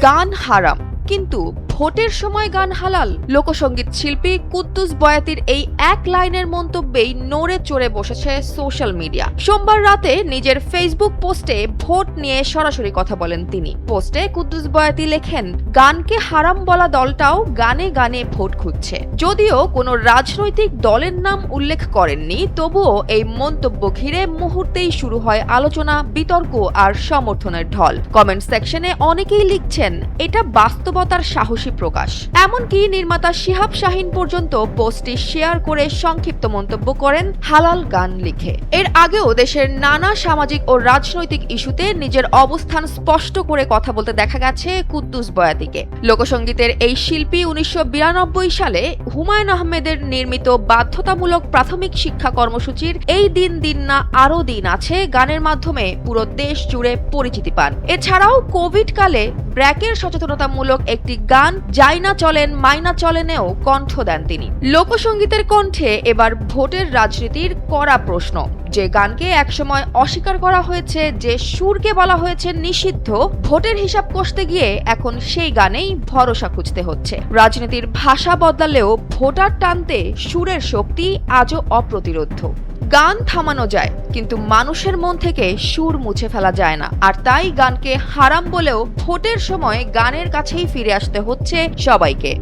গান হারাম কিন্তু ভোটের সময় গান হালাল। লোকসঙ্গীত শিল্পী কুদ্দুস বয়াতির এই এক লাইনের মন্তব্যেই নড়ে চড়ে বসেছে সোশ্যাল মিডিয়া। সোমবার রাতে নিজের ফেসবুক পোস্টে ভোট নিয়ে সরাসরি কথা বলেন তিনি। পোস্টে কুদ্দুস বয়াতি লেখেন, গানকে হারাম বলা দলটাও গানে গানে ভোট খুঁজছে। যদিও কোনো রাজনৈতিক দলের নাম উল্লেখ করেননি, তবুও এই মন্তব্য ঘিরে মুহূর্তেই শুরু হয় আলোচনা, বিতর্ক আর সমর্থনের ঢল। কমেন্ট সেকশনে অনেকেই লিখছেন, এটা বাস্তবতার সাহসী প্রকাশ। এমনকি নির্মাতা শিহাব শাহীন পর্যন্ত পোস্টটি শেয়ার করে সংক্ষিপ্ত মন্তব্য করেন, হালাল গান লিখে। এর আগেও দেশের নানা সামাজিক ও রাজনৈতিক ইস্যুতে নিজের অবস্থান স্পষ্ট করে কথা বলতে দেখা গেছে কুদ্দুস বয়াতিকে। লোকসঙ্গীতের এই শিল্পী 1992 সালে হুমায়ুন আহমেদের নির্মিত বাধ্যতামূলক প্রাথমিক শিক্ষা কর্মসূচির এই দিন দিন না আরো দিন আছে গানের মাধ্যমে পুরো দেশ জুড়ে পরিচিতি পান। এছাড়াও কোভিড কালে ব্র্যাকের সচেতনতামূলক একটি গান যাইনা চলেন মাইনা চলেনেও কণ্ঠ দেন তিনি। লোকসঙ্গীতের কণ্ঠে এবার ভোটের রাজনীতির কড়া প্রশ্ন। যে গানকে একসময় অস্বীকার করা হয়েছে, যে সুরকে বলা হয়েছে নিষিদ্ধ, ভোটের হিসাব কষতে গিয়ে এখন সেই গানেই ভরসা খুঁজতে হচ্ছে। রাজনীতির ভাষা বদলালেও ভোটার টানতে সুরের শক্তি আজও অপ্রতিরোধ্য। গান থামানো যায়, কিন্তু মানুষের মন থেকে সুর মুছে ফেলা যায় না। আর তাই গানকে হারাম বলেও ভোটের সময় গানের কাছেই ফিরে আসতে হচ্ছে সবাইকে।